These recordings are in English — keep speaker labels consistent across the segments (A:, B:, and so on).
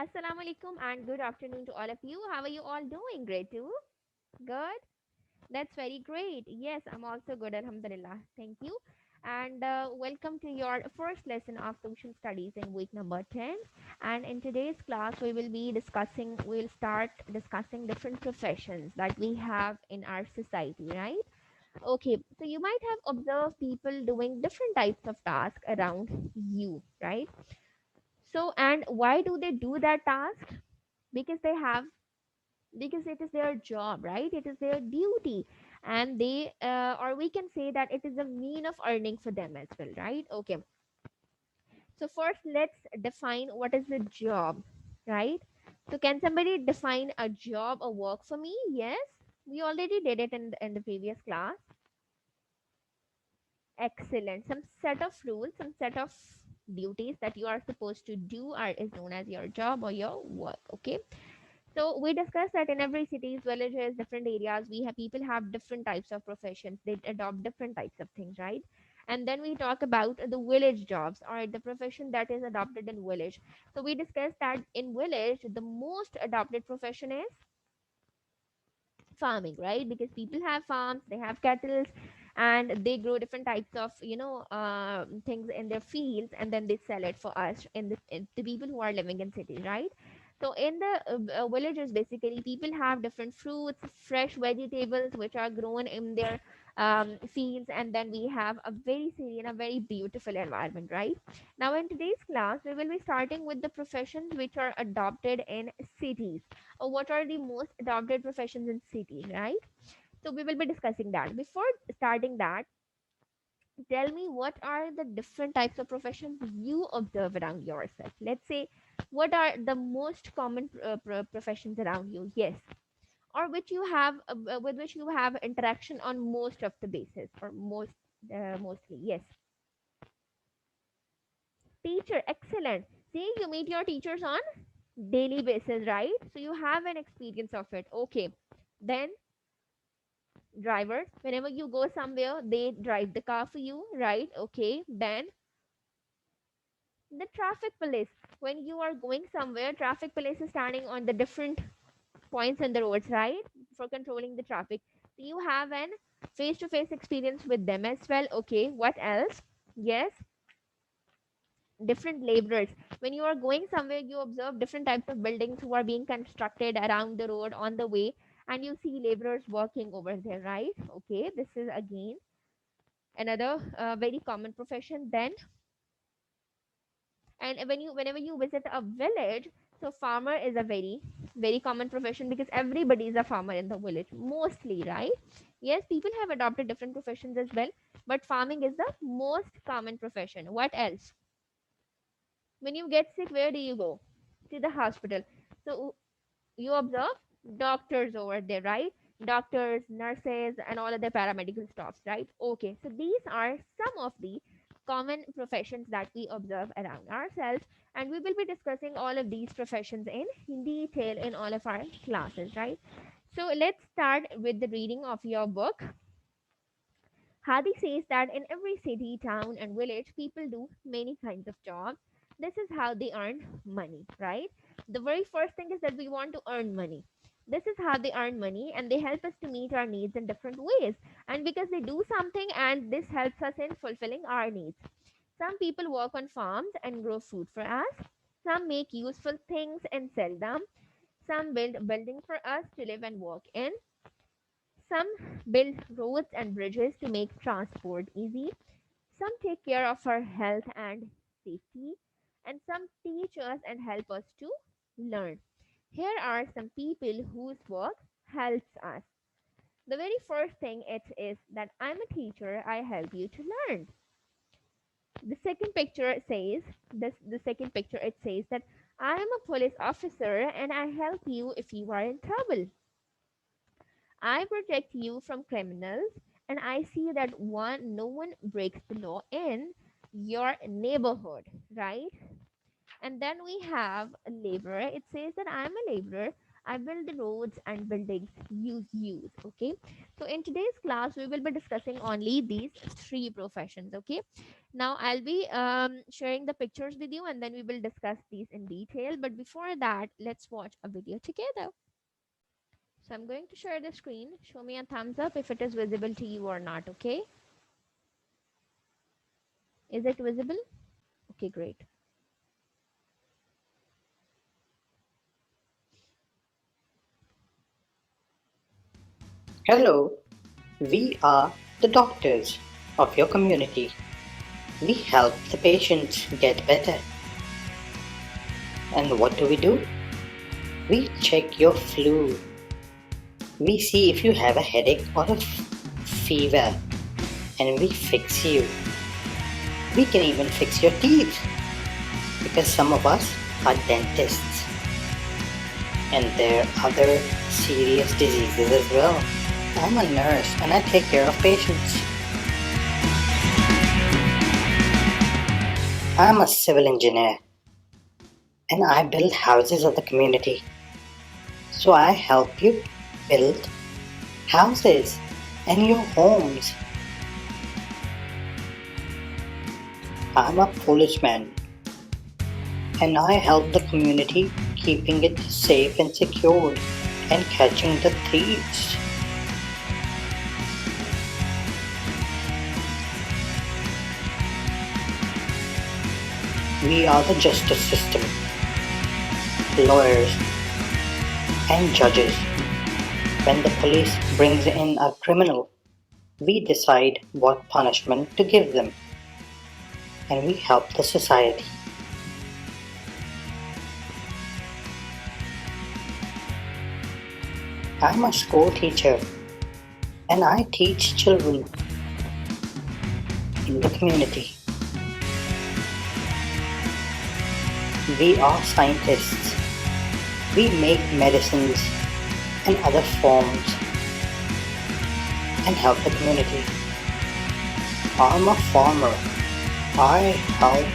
A: Assalamu alaikum and good afternoon to all of you. How are you all doing? Great too? Good? That's very great. Yes, I'm also good. Alhamdulillah. Thank you. And welcome to your first lesson of social studies in week number 10. And in today's class, we'll start discussing different professions that we have in our society, right? Okay, so you might have observed people doing different types of tasks around you, right? So, and why do they do that task? Because they have because it is their job, right? It is their duty, and they or we can say that it is a mean of earning for them as well, right? Okay, so first let's define what is a job, right? So can somebody define a job or work for me? Yes, we already did it in the previous class. Excellent. Some set of rules, some set of duties that you are supposed to do are is known as your job or your work. Okay, so we discussed that in every cities, villages, different areas, we have people have different types of professions. They adopt different types of things, right? And then we talk about the village jobs or the profession that is adopted in village. So we discussed that in village, the most adopted profession is farming, right? Because people have farms, they have cattle, and they grow different types of things in their fields, and then they sell it for us in the people who are living in cities, right? So in the villages, basically people have different fruits, fresh vegetables which are grown in their fields, and then we have a very serene, a very beautiful environment, right? Now in today's class we will be starting with the professions which are adopted in cities, or what are the most adopted professions in cities, right? So we will be discussing that. Before starting that, tell me what are the different types of professions you observe around yourself. Let's say, what are the most common professions around you? Yes, or which you have with which you have interaction on most of the basis, or mostly. Yes, teacher, excellent. See, you meet your teachers on daily basis, right? So you have an experience of it. Okay, then drivers, whenever you go somewhere, they drive the car for you, right? Okay, then the traffic police, when you are going somewhere, traffic police is standing on the different points in the roads, right, for controlling the traffic. So you have an face to face experience with them as well. Okay, what else? Yes, different laborers, when you are going somewhere, you observe different types of buildings who are being constructed around the road on the way, and you see laborers working over there, right? Okay, this is again another very common profession. Then, and whenever you visit a village, so farmer is a very common profession, because everybody is a farmer in the village mostly, right? Yes, people have adopted different professions as well, but farming is the most common profession. What else? When you get sick, where do you go? To the hospital. So you observe doctors over there, right? Doctors, nurses, and all other paramedical staffs, right? Okay, so these are some of the common professions that we observe around ourselves, and we will be discussing all of these professions in detail in all of our classes, right? So let's start with the reading of your book. Hadi says that in every city, town, and village, people do many kinds of jobs. This is how they earn money, right? The very first thing is that we want to earn money. This is how they earn money, and they help us to meet our needs in different ways. And because they do something, and this helps us in fulfilling our needs. Some people work on farms and grow food for us. Some make useful things and sell them. Some build buildings for us to live and work in. Some build roads and bridges to make transport easy. Some take care of our health and safety. And some teach us and help us to learn. Here are some people whose work helps us. The very first thing it is that I'm a teacher, I help you to learn. The second picture says the second picture it says that I am a police officer and I help you if you are in trouble. I protect you from criminals, and I see that no one breaks the law in your neighborhood, right? And then we have a laborer. It says that I'm a laborer. I build the roads and buildings you use. Okay. So in today's class, we will be discussing only these three professions. Okay. Now I'll be sharing the pictures with you, and then we will discuss these in detail. But before that, let's watch a video together. So I'm going to share the screen. Show me a thumbs up if it is visible to you or not. Okay. Is it visible? Okay, great.
B: Hello, we are the doctors of your community. We help the patients get better. And what do? We check your flu. We see if you have a headache or a fever, and we fix you. We can even fix your teeth because some of us are dentists, and there are other serious diseases as well. I'm a nurse and I take care of patients. I'm a civil engineer and I build houses of the community. So I help you build houses and your homes. I'm a policeman and I help the community keeping it safe and secured and catching the thieves. We are the justice system, lawyers and judges. When the police brings in a criminal, we decide what punishment to give them and we help the society. I'm a school teacher and I teach children in the community. We are scientists. We make medicines and other forms and help the community. I'm a farmer. I help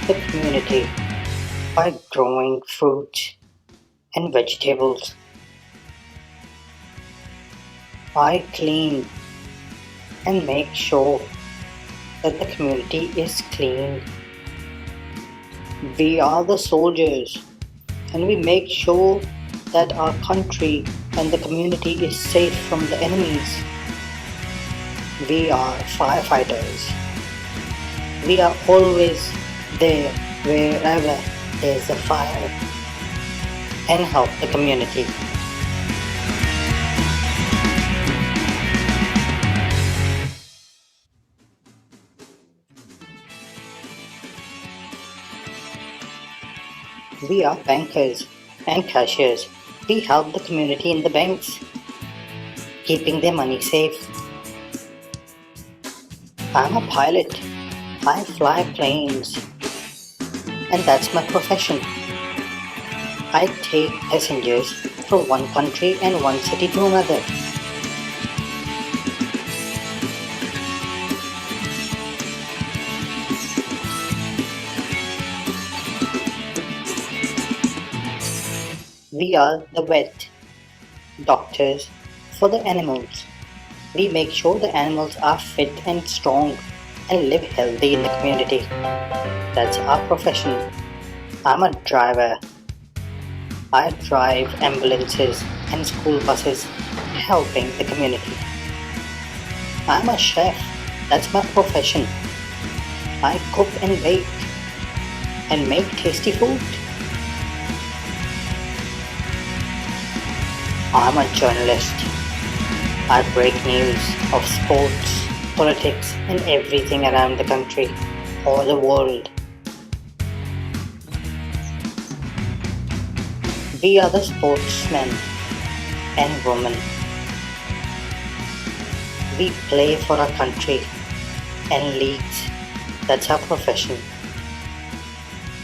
B: the community by growing fruit and vegetables. I clean and make sure that the community is clean. We are the soldiers and we make sure that our country and the community is safe from the enemies. We are firefighters. We are always there wherever there's a fire and help the community. We are bankers and cashiers. We help the community in the banks, keeping their money safe. I'm a pilot. I fly planes, and that's my profession. I take passengers from one country and one city to another. We are the vet doctors for the animals. We make sure the animals are fit and strong and live healthy in the community. That's our profession. I'm a driver. I drive ambulances and school buses helping the community. I'm a chef. That's my profession. I cook and bake and make tasty food. I'm a journalist. I break news of sports, politics, and everything around the country or the world. We are the sportsmen and women. We play for our country and leagues. That's our profession.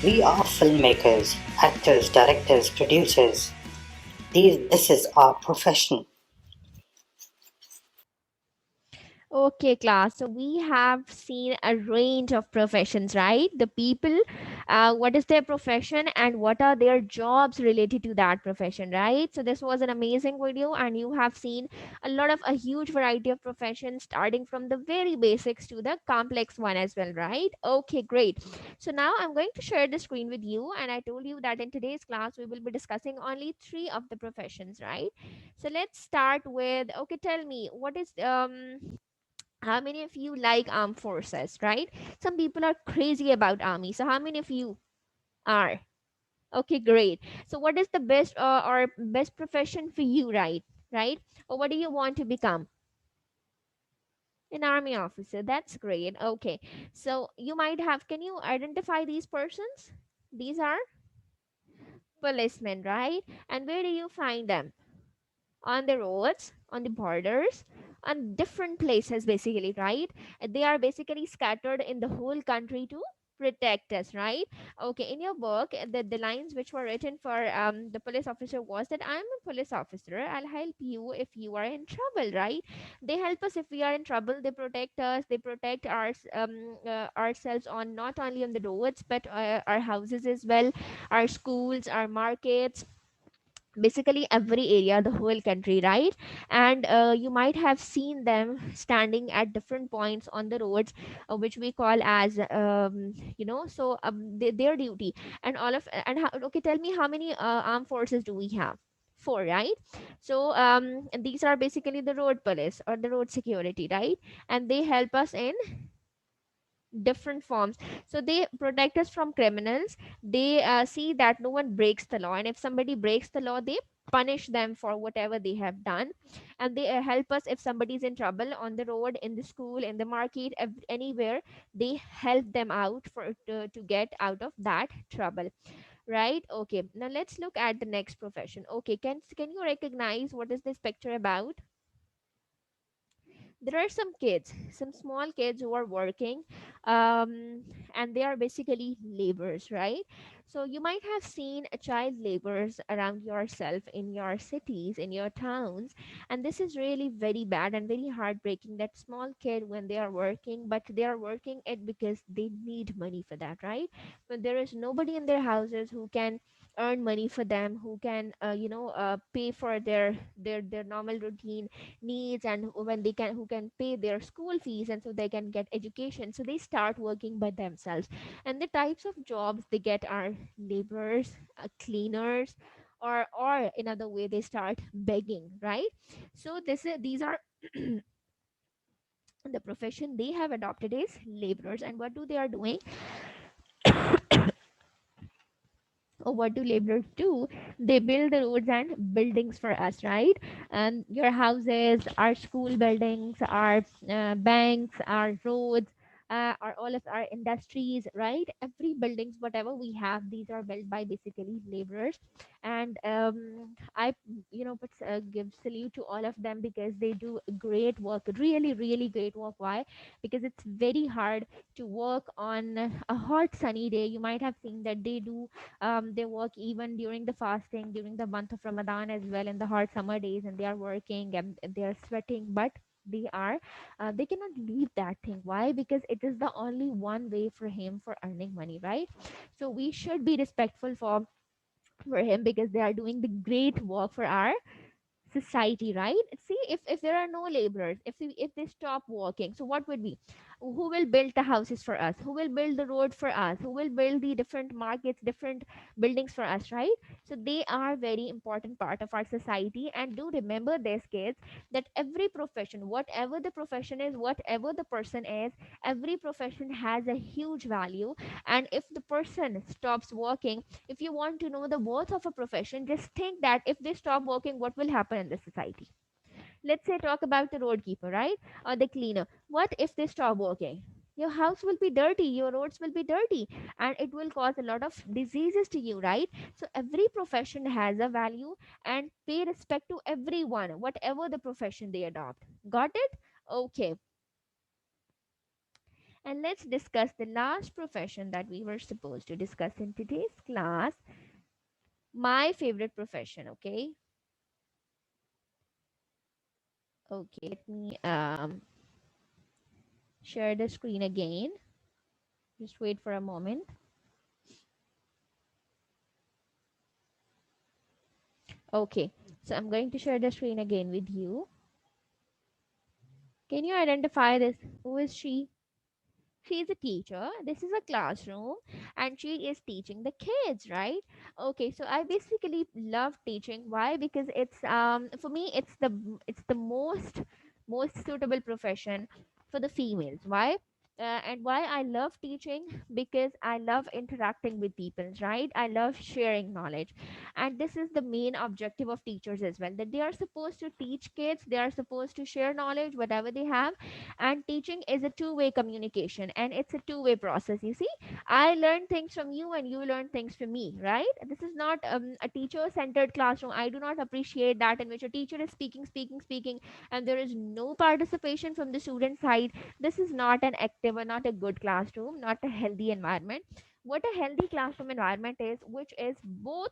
B: We are filmmakers, actors, directors, producers. This is our profession.
A: Okay, class. So we have seen a range of professions, right? The people, what is their profession and what are their jobs related to that profession, right? So this was an amazing video, and you have seen a huge variety of professions, starting from the very basics to the complex one as well, right? Okay, great. So now I'm going to share the screen with you, and I told you that in today's class we will be discussing only three of the professions, right? So let's start with, okay, tell me what is how many of you like armed forces, right? Some people are crazy about army. So how many of you are? Okay, great. So what is the best or best profession for you, right? Right? Or what do you want to become? An army officer. That's great. Okay. So you might have, can you identify these persons? These are policemen, right? And where do you find them? On the roads, on the borders, on different places, basically, right? They are basically scattered in the whole country to protect us, right? Okay, in your book, the lines which were written for the police officer was that I'm a police officer. I'll help you if you are in trouble, right? They help us if we are in trouble. They protect us. They protect ourselves on not only on the roads but our houses as well, our schools, our markets, basically every area, the whole country, right? And you might have seen them standing at different points on the roads, which we call as their duty and all of and how, okay, tell me how many armed forces do we have? Four, right? So and these are basically the road police or the road security, right? And they help us in different forms. So they protect us from criminals. They see that no one breaks the law, and if somebody breaks the law, they punish them for whatever they have done. And they help us if somebody's in trouble on the road, in the school, in the market, anywhere. They help them out to get out of that trouble, right? Okay, now let's look at the next profession. Okay, can you recognize what is this picture about? There are some kids, some small kids who are working, um, and they are basically laborers, right? So you might have seen a child laborers around yourself in your cities, in your towns, and this is really very bad and very heartbreaking. That small kid, when they are working, but they are working it because they need money for that, right? But there is nobody in their houses who can earn money for them, who can pay for their normal routine needs, and when they can, who can pay their school fees, and so they can get education, so they start working by themselves. And the types of jobs they get are laborers, cleaners, or in other way they start begging, right? So these are the profession they have adopted is laborers. And what do they are doing, or what do laborers do? They build the roads and buildings for us, right? And your houses, our school buildings, our banks, our roads, our all of our industries, right? Every buildings, whatever we have, these are built by basically laborers. And I but give salute to all of them because they do great work, really really great work. Why? Because it's very hard to work on a hot sunny day. You might have seen that they work even during the fasting, during the month of Ramadan as well, in the hot summer days, and they are working and they are sweating, but they cannot leave that thing. Why? Because it is the only one way for him for earning money, right? So we should be respectful for him because they are doing the great work for our society, right? See, if there are no laborers, if they stop working, so what would be, who will build the houses for us, who will build the road for us, who will build the different markets, different buildings for us, right? So they are very important part of our society. And do remember this, kids, that every profession, whatever the profession is, whatever the person is, every profession has a huge value. And if the person stops working, if you want to know the worth of a profession, just think that if they stop working, what will happen in the society? Let's say talk about the road keeper, right? Or the cleaner. What if they stop working? Your house will be dirty, your roads will be dirty, and it will cause a lot of diseases to you, right? So every profession has a value, and pay respect to everyone, whatever the profession they adopt. Got it? Okay. And let's discuss the last profession that we were supposed to discuss in today's class. My favorite profession. Okay, okay, let me share the screen again. Just wait for a moment. Okay, so I'm going to share the screen again with you. Can you identify this? Who is she? She is a teacher. This is a classroom, and she is teaching the kids, right? Okay, so I basically love teaching. Why? Because it's for me it's the most suitable profession for the females. Why? And why I love teaching, because I love interacting with people, right? I love sharing knowledge, and this is the main objective of teachers as well, that they are supposed to teach kids, they are supposed to share knowledge whatever they have. And teaching is a two-way communication, and it's a two-way process. You see, I learn things from you and you learn things from me, right? This is not a teacher-centered classroom. I do not appreciate that in which a teacher is speaking, and there is no participation from the student side. This is not an active or not a good classroom, not a healthy environment. What a healthy classroom environment is, which is both,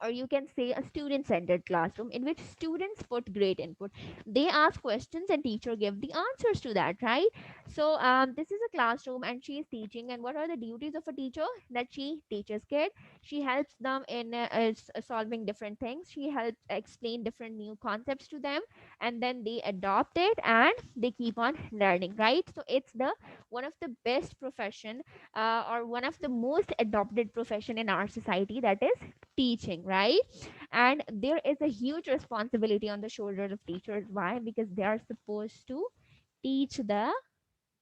A: or you can say a student centered classroom in which students put great input. They ask questions and teacher give the answers to that, right? So this is a classroom and she is teaching, and what are the duties of a teacher? That she teaches kids, she helps them in solving different things, she helps explain different new concepts to them, and then they adopt it and they keep on learning, right? So it's the one of the best profession, or one of the most adopted profession in our society, that is teaching, right? And there is a huge responsibility on the shoulders of teachers. Why? Because they are supposed to teach the,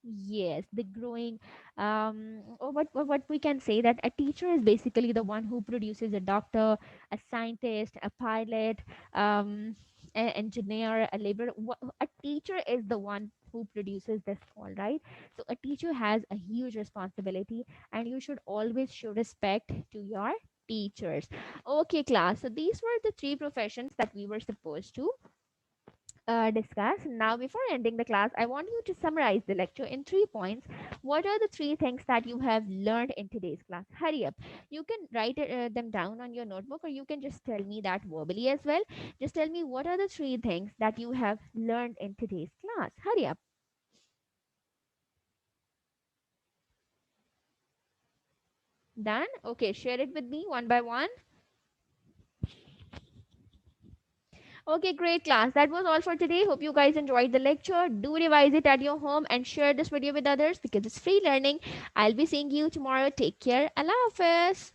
A: yes, the growing, or what we can say, that a teacher is basically the one who produces a doctor, a scientist, a pilot, an engineer, a laborer. A teacher is the one who produces this all, right? So a teacher has a huge responsibility, and you should always show respect to your teachers. Okay, class, so these were the three professions that we were supposed to discuss. Now, before ending the class, I want you to summarize the lecture in 3 points. What are the three things that you have learned in today's class? Hurry up. You can write them down on your notebook, or you can just tell me that verbally as well. Just tell me what are the three things that you have learned in today's class. Hurry up. Done? Okay, share it with me one by one. Okay, great class. That was all for today. Hope you guys enjoyed the lecture. Do revise it at your home and share this video with others because it's free learning. I'll be seeing you tomorrow. Take care. Allah Hafiz.